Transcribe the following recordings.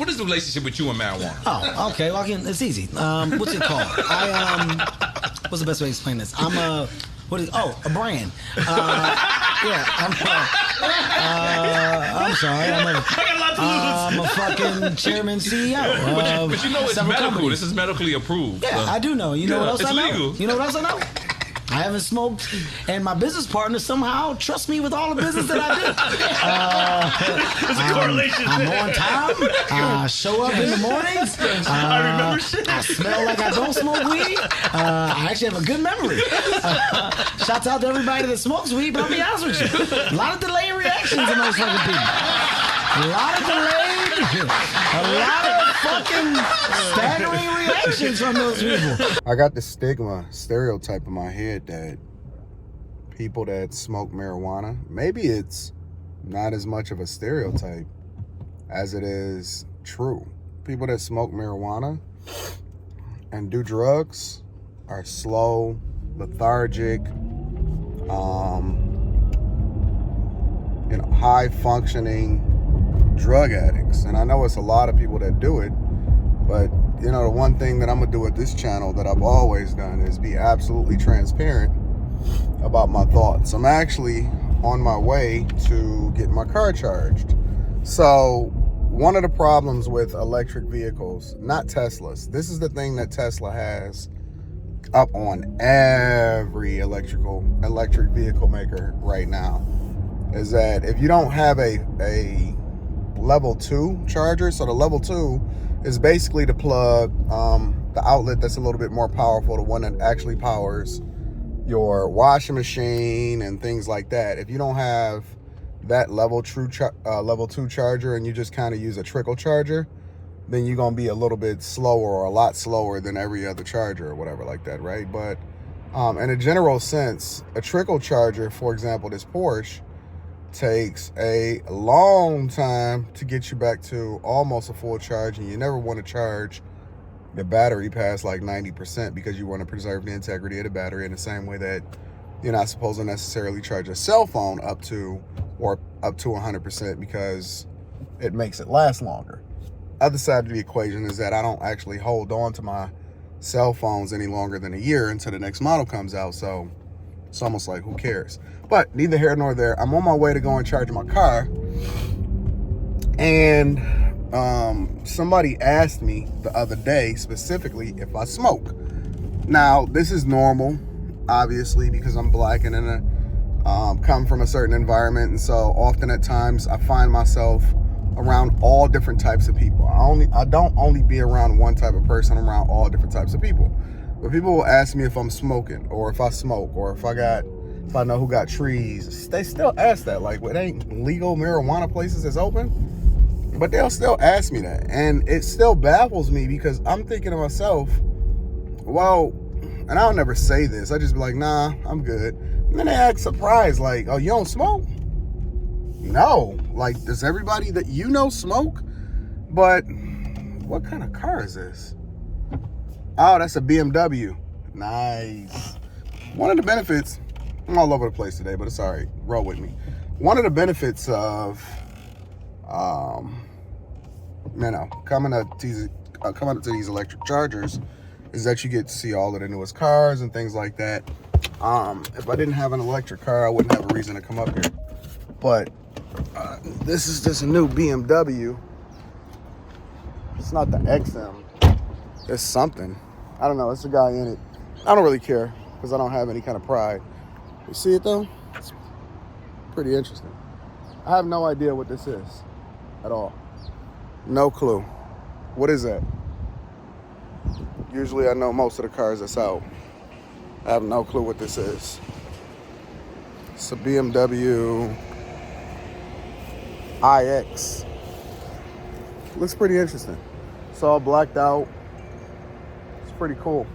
What is the relationship with you and marijuana? Oh, okay. Well, it's easy. What's it called? What's the best way to explain this? I'm a brand. I'm sorry. I'm a fucking chairman CEO. But you know it's medical. Companies. This is medically approved. Yeah, I do know. You know what else I know? Legal. You know what else I know? I haven't smoked, and my business partner somehow trusts me with all the business that I do. There's a correlation. I'm on time. I show up in the mornings. I remember shit. I smell like I don't smoke weed. I actually have a good memory. Shouts out to everybody that smokes weed, but I'll be honest with you. A lot of delayed reactions in those fucking people. A lot of fucking staggering reactions from those people. I got the stereotype in my head that people that smoke marijuana, maybe it's not as much of a stereotype as it is true. People that smoke marijuana and do drugs are slow, lethargic, high functioning drug addicts. And I know it's a lot of people that do it, but the one thing that I'm gonna do at this channel that I've always done is be absolutely transparent about my thoughts. I'm actually on my way to get my car charged. So one of the problems with electric vehicles, not Teslas, this is the thing that Tesla has up on every electric vehicle maker right now, is that if you don't have a level 2 charger, so the level 2 is basically the plug, the outlet that's a little bit more powerful, the one that actually powers your washing machine and things like that. If you don't have that level 2 charger and you just kind of use a trickle charger, then you're going to be a little bit slower, or a lot slower than every other charger or whatever like that, right? But in a general sense, a trickle charger, for example, this Porsche, takes a long time to get you back to almost a full charge, and you never want to charge the battery past like 90% because you want to preserve the integrity of the battery, in the same way that you're not supposed to necessarily charge a cell phone up to 100% because it makes it last longer. Other side of the equation is that I don't actually hold on to my cell phones any longer than a year until the next model comes out, so it's almost like, who cares? But neither here nor there. I'm on my way to go and charge my car, and somebody asked me the other day specifically if I smoke. Now, this is normal, obviously, because I'm black and come from a certain environment, and so often at times I find myself around all different types of people. I don't only be around one type of person, I'm around all different types of people. But people will ask me if I'm smoking, or if I smoke, or if I know who got trees. They still ask that. Like, it ain't legal marijuana places that's open, but they'll still ask me that. And it still baffles me, because I'm thinking to myself, well, and I'll never say this, I just be like, nah, I'm good. And then they act surprised, like, oh, you don't smoke? No. Like, does everybody that you know smoke? But what kind of car is this? Oh, that's a BMW. Nice. One of the benefits, I'm all over the place today, but it's all right. Roll with me. One of the benefits of, coming up to these electric chargers is that you get to see all of the newest cars and things like that. If I didn't have an electric car, I wouldn't have a reason to come up here. But this is just a new BMW. It's not the XM. It's something. I don't know. It's a guy in it. I don't really care, because I don't have any kind of pride. You see it though? It's pretty interesting. I have no idea what this is at all. No clue. What is that? Usually I know most of the cars that's out. I have no clue what this is. It's a BMW iX. Looks pretty interesting. It's all blacked out. It's pretty cool.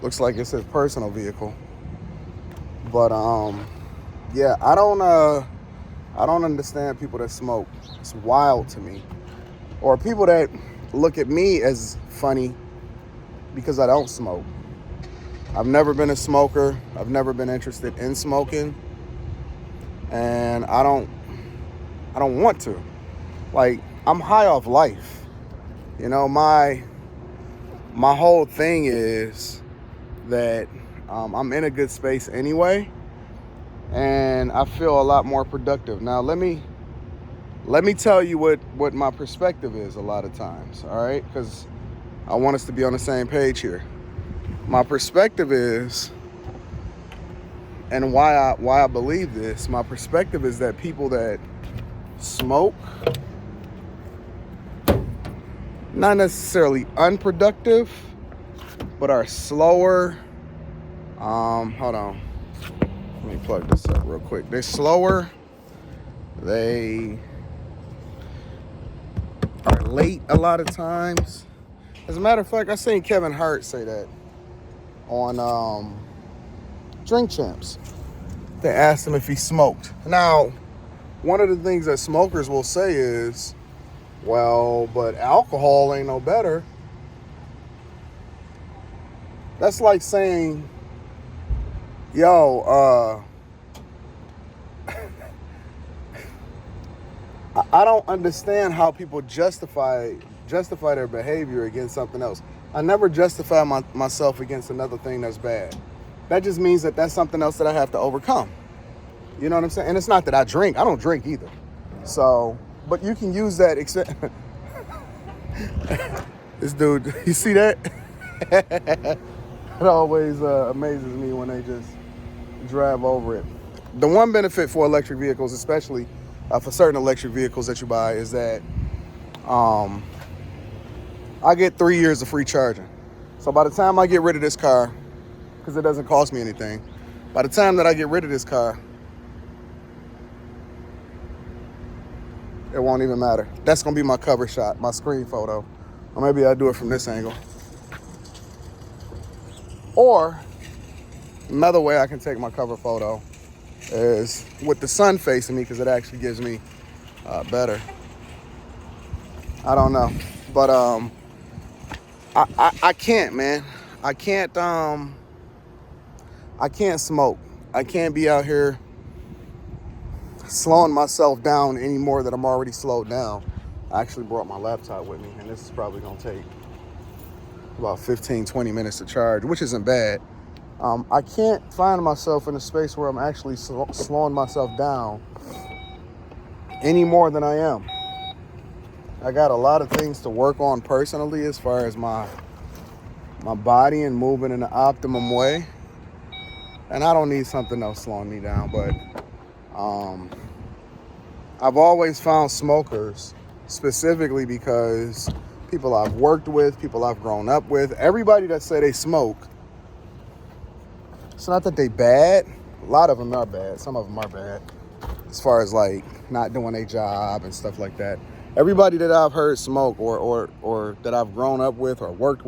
Looks like it's his personal vehicle. But yeah, I don't understand people that smoke. It's wild to me. Or people that look at me as funny because I don't smoke. I've never been a smoker. I've never been interested in smoking. And I don't want to. Like, I'm high off life. You know, my whole thing is that I'm in a good space anyway, and I feel a lot more productive. Now, let me tell you what my perspective is a lot of times, all right? Because I want us to be on the same page here. My perspective is, and why I believe this, my perspective is that people that smoke, not necessarily unproductive, but are slower. Hold on. Let me plug this up real quick. They're slower. They are late a lot of times. As a matter of fact, I seen Kevin Hart say that on Drink Champs. They asked him if he smoked. Now, one of the things that smokers will say is, well, but alcohol ain't no better. That's like saying, yo, I don't understand how people justify their behavior against something else. I never justify myself against another thing that's bad. That just means that that's something else that I have to overcome. You know what I'm saying? And it's not that I drink. I don't drink either. So, but you can use that. This dude, you see that? It always amazes me when they just drive over it. The one benefit for electric vehicles, especially for certain electric vehicles that you buy, is that I get 3 years of free charging. So by the time I get rid of this car, because it doesn't cost me anything, by the time that I get rid of this car, it won't even matter. That's going to be my cover shot, my screen photo. Or maybe I'll do it from this angle. Or another way I can take my cover photo is with the sun facing me, because it actually gives me better. I don't know. But I can't, man. I can't smoke. I can't be out here slowing myself down any more than I'm already slowed down. I actually brought my laptop with me, and this is probably gonna take about 15-20 minutes to charge, which isn't bad. I can't find myself in a space where I'm actually slowing myself down any more than I am. I got a lot of things to work on personally as far as my body and moving in the optimum way. And I don't need something else slowing me down, but I've always found smokers, specifically because people I've worked with, people I've grown up with, everybody that say they smoke, it's not that they bad. A lot of them are bad. Some of them are bad as far as like not doing their job and stuff like that. Everybody that I've heard smoke or that I've grown up with or worked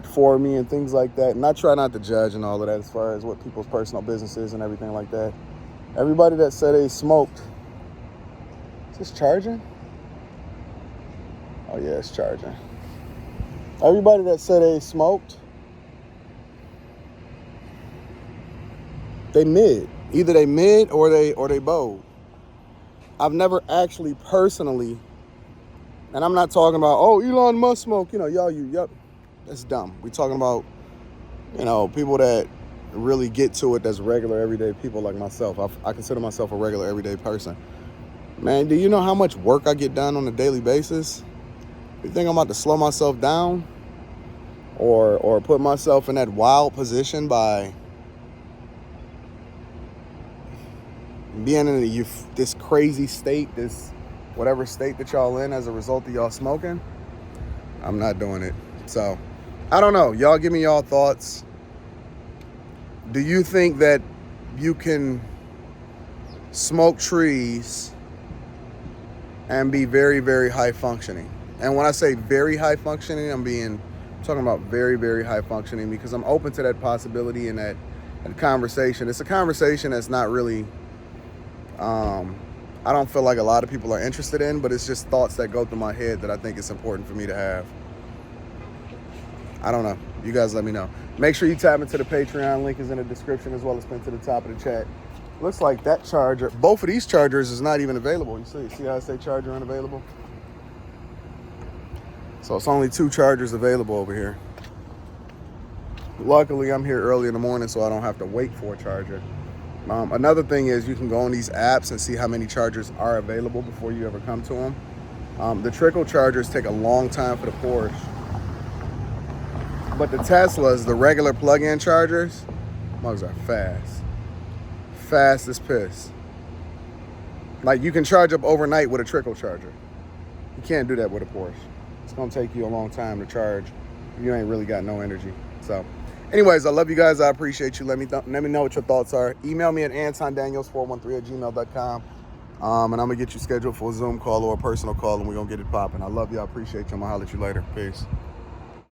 for me and things like that. And I try not to judge and all of that as far as what people's personal business is and everything like that. Everybody that said they smoked, is this charging? Oh yeah, it's charging. Everybody that said they smoked, they mid. Either they mid or they bold. I've never actually personally, and I'm not talking about, oh, Elon Musk smoke, yup, that's dumb. We're talking about, people that really get to it, that's regular everyday people like myself. I consider myself a regular everyday person. Man, do you know how much work I get done on a daily basis? You think I'm about to slow myself down or put myself in that wild position by being in this crazy state, this whatever state that y'all in as a result of y'all smoking? I'm not doing it. So, I don't know. Y'all give me y'all thoughts. Do you think that you can smoke trees and be very, very high functioning? And when I say very high functioning, I'm talking about very, very high functioning, because I'm open to that possibility and that conversation. It's a conversation that's not really, I don't feel like a lot of people are interested in, but it's just thoughts that go through my head that I think it's important for me to have. I don't know. You guys let me know. Make sure you tap into the Patreon. Link is in the description, as well as pinned to the top of the chat. Looks like that charger, both of these chargers is not even available. You see how I say charger unavailable? So it's only 2 chargers available over here. Luckily, I'm here early in the morning, so I don't have to wait for a charger. Another thing is you can go on these apps and see how many chargers are available before you ever come to them. The trickle chargers take a long time for the Porsche. But the Teslas, the regular plug-in chargers, mugs are fast. Fast as piss. Like, you can charge up overnight with a trickle charger. You can't do that with a Porsche. It's gonna take you a long time to charge if you ain't really got no energy. So anyways, I love you guys. I appreciate you. Let me know what your thoughts are. Email me at antondaniels413@gmail.com. And I'm gonna get you scheduled for a Zoom call or a personal call, and we're gonna get it popping. I love you. I appreciate you. I'm gonna holler at you later. Peace.